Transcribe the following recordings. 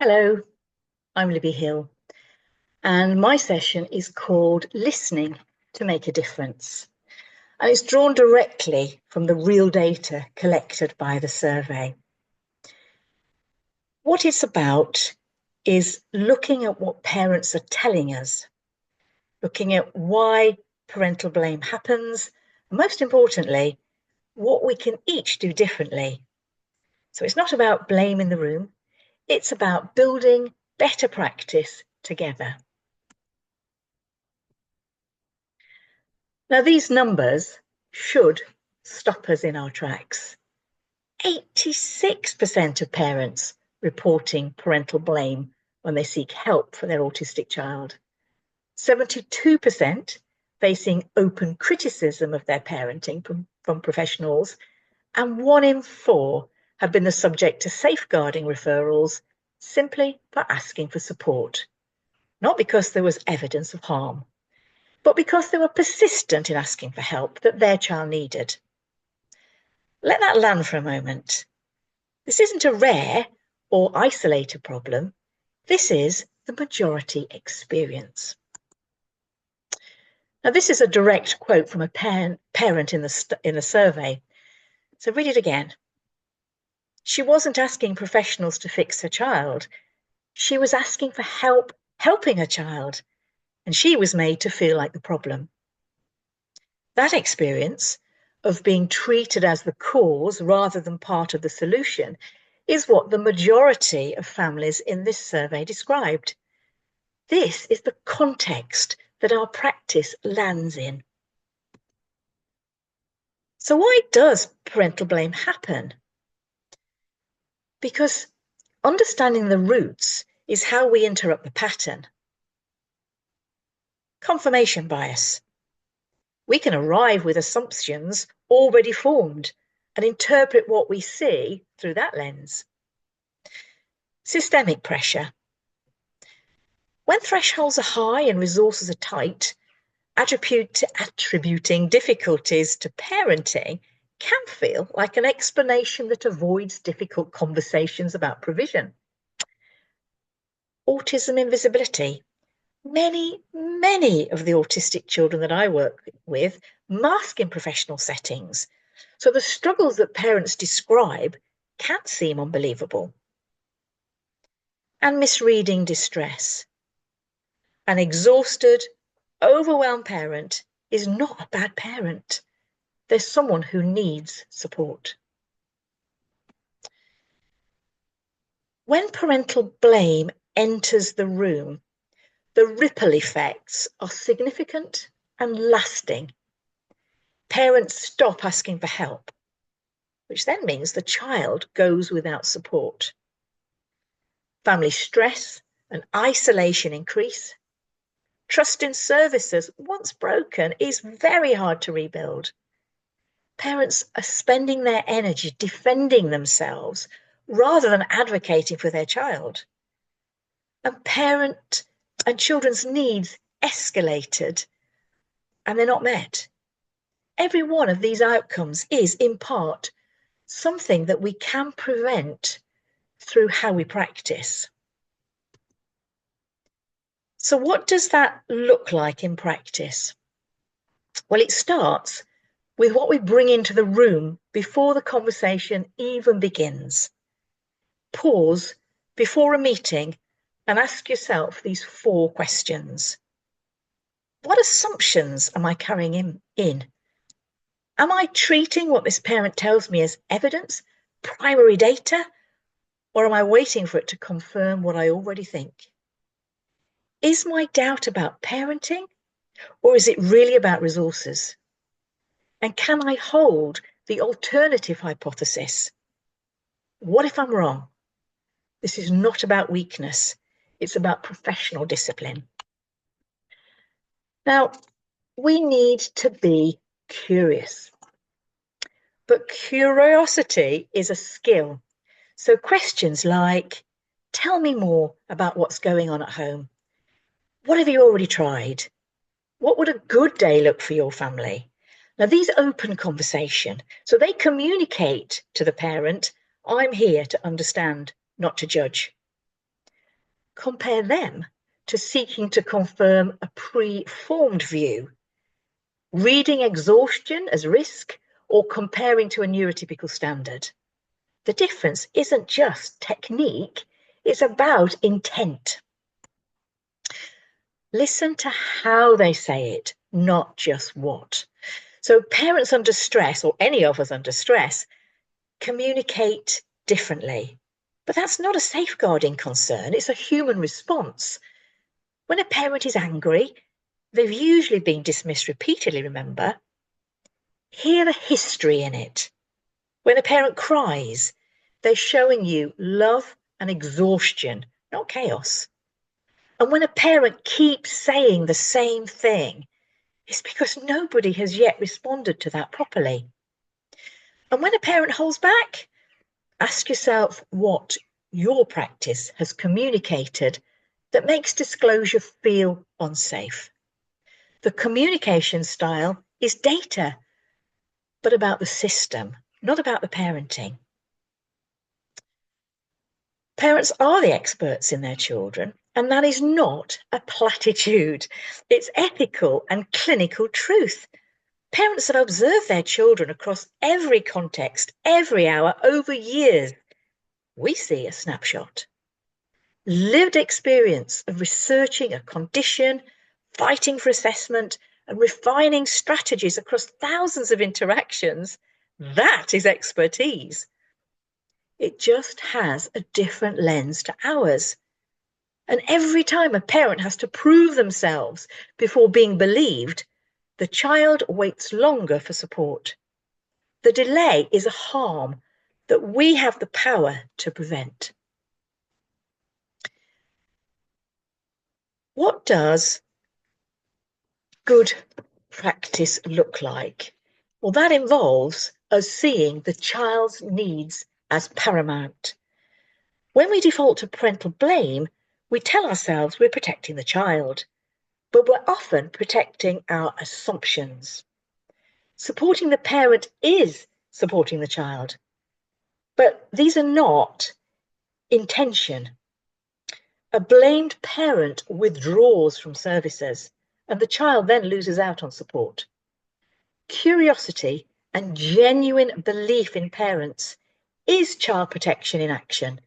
Hello, I'm Libby Hill, and my session is called Listening to Make a Difference. And it's drawn directly from the real data collected by the survey. What it's about is looking at what parents are telling us, looking at why parental blame happens, and most importantly, what we can each do differently. So it's not about blame in the room, it's about building better practice together. Now, these numbers should stop us in our tracks. 86% of parents reporting parental blame when they seek help for their autistic child. 72% facing open criticism of their parenting from professionals, and 1 in 4 have been the subject to safeguarding referrals simply for asking for support, not because there was evidence of harm, but because they were persistent in asking for help that their child needed. Let that land for a moment. This isn't a rare or isolated problem. This is the majority experience. Now, this is a direct quote from a parent in the survey. So read it again. She wasn't asking professionals to fix her child. She was asking for help helping her child, and she was made to feel like the problem. That experience of being treated as the cause rather than part of the solution is what the majority of families in this survey described. This is the context that our practice lands in. So why does parental blame happen? Because understanding the roots is how we interrupt the pattern. Confirmation bias. We can arrive with assumptions already formed and interpret what we see through that lens. Systemic pressure. When thresholds are high and resources are tight, attributing difficulties to parenting can feel like an explanation that avoids difficult conversations about provision. Autism invisibility. Many of the autistic children that I work with mask in professional settings. So the struggles that parents describe can seem unbelievable. And misreading distress. An exhausted, overwhelmed parent is not a bad parent. There's someone who needs support. When parental blame enters the room, the ripple effects are significant and lasting. Parents stop asking for help, which then means the child goes without support. Family stress and isolation increase. Trust in services, once broken, is very hard to rebuild. Parents are spending their energy defending themselves rather than advocating for their child. And parent and children's needs escalated and they're not met. Every one of these outcomes is, in part, something that we can prevent through how we practice. So what does that look like in practice? Well, it starts with what we bring into the room before the conversation even begins. Pause before a meeting and ask yourself these 4 questions. What assumptions am I carrying in? Am I treating what this parent tells me as evidence, primary data, or am I waiting for it to confirm what I already think? Is my doubt about parenting, or is it really about resources? And can I hold the alternative hypothesis? What if I'm wrong? This is not about weakness. It's about professional discipline. Now, we need to be curious. But curiosity is a skill. So questions like, tell me more about what's going on at home. What have you already tried? What would a good day look for your family? Now, these open conversation, so they communicate to the parent, I'm here to understand, not to judge. compare them to seeking to confirm a pre-formed view, reading exhaustion as risk, or comparing to a neurotypical standard. The difference isn't just technique, it's about intent. Listen to how they say it, not just what. So parents under stress, or any of us under stress, communicate differently. But that's not a safeguarding concern, it's a human response. When a parent is angry, they've usually been dismissed repeatedly, remember? Hear the history in it. When a parent cries, they're showing you love and exhaustion, not chaos. And when a parent keeps saying the same thing, it's because nobody has yet responded to that properly. And when a parent holds back, ask yourself what your practice has communicated that makes disclosure feel unsafe. The communication style is data, but about the system, not about the parenting. Parents are the experts in their children, and that is not a platitude. It's ethical and clinical truth. Parents have observed their children across every context, every hour, over years. We see a snapshot. Lived experience of researching a condition, fighting for assessment, and refining strategies across thousands of interactions, that is expertise. It just has a different lens to ours. And every time a parent has to prove themselves before being believed, the child waits longer for support. The delay is a harm that we have the power to prevent. What does good practice look like? Well, that involves us seeing the child's needs as paramount. When we default to parental blame, we tell ourselves we're protecting the child, but we're often protecting our assumptions. Supporting the parent is supporting the child, but these are not intention. A blamed parent withdraws from services, and the child then loses out on support. Curiosity and genuine belief in parents is child protection in action.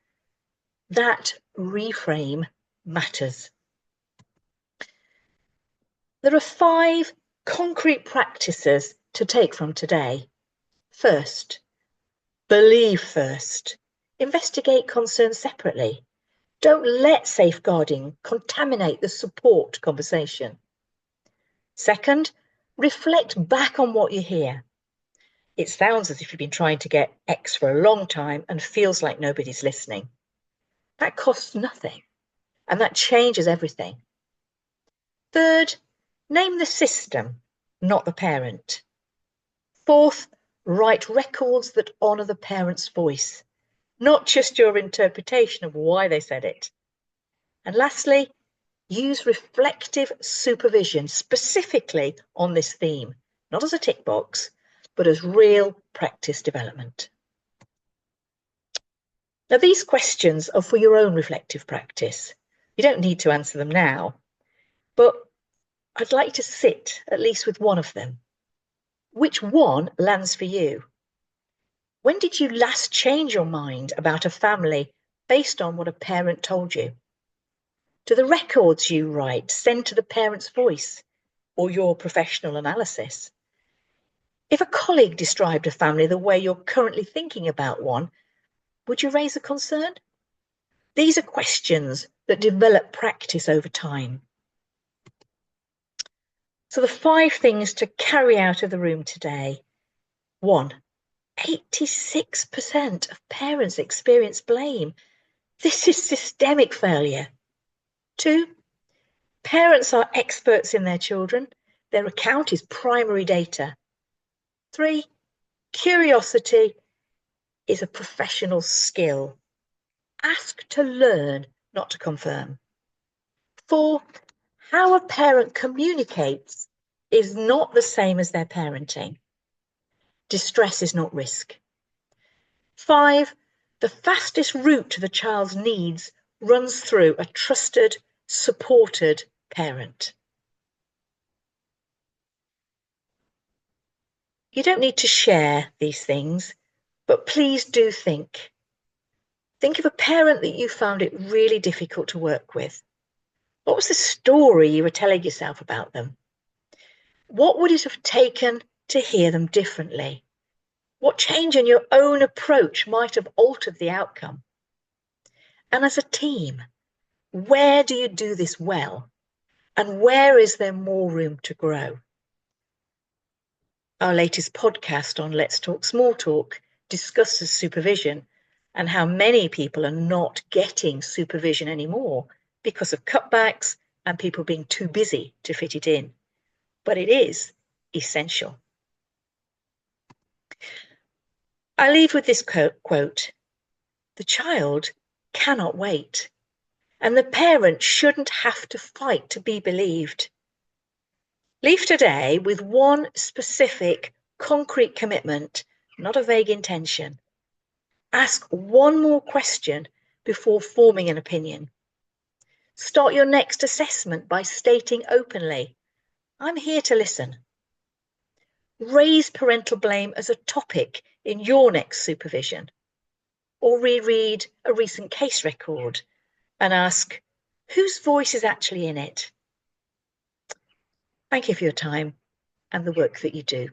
That reframe matters. There are 5 concrete practices to take from today. First, believe first. Investigate concerns separately. Don't let safeguarding contaminate the support conversation. Second, reflect back on what you hear. It sounds as if you've been trying to get X for a long time and feels like nobody's listening. That costs nothing, and that changes everything. Third, name the system, not the parent. Fourth, write records that honour the parent's voice, not just your interpretation of why they said it. And lastly, use reflective supervision specifically on this theme, not as a tick box, but as real practice development. Now, these questions are for your own reflective practice. You don't need to answer them now, but I'd like to sit at least with one of them. Which one lands for you? When did you last change your mind about a family based on what a parent told you? Do the records you write centre the parent's voice or your professional analysis? If a colleague described a family the way you're currently thinking about one, would you raise a concern? These are questions that develop practice over time. So the 5 things to carry out of the room today. 1, 86% of parents experience blame. This is systemic failure. 2, parents are experts in their children. Their account is primary data. 3, curiosity is a professional skill. Ask to learn, not to confirm. 4, how a parent communicates is not the same as their parenting. Distress is not risk. 5, the fastest route to the child's needs runs through a trusted, supported parent. You don't need to share these things, but please do think. Think of a parent that you found it really difficult to work with. What was the story you were telling yourself about them? What would it have taken to hear them differently? What change in your own approach might have altered the outcome? And as a team, where do you do this well? And where is there more room to grow? Our latest podcast on Let's Talk Small Talk discusses supervision and how many people are not getting supervision anymore because of cutbacks and people being too busy to fit it in. But it is essential. I leave with this quote: the child cannot wait, and the parent shouldn't have to fight to be believed. Leave today with one specific, concrete commitment, not a vague intention. Ask one more question before forming an opinion. Start your next assessment by stating openly, I'm here to listen. Raise parental blame as a topic in your next supervision, or reread a recent case record and ask, whose voice is actually in it? Thank you for your time and the work that you do.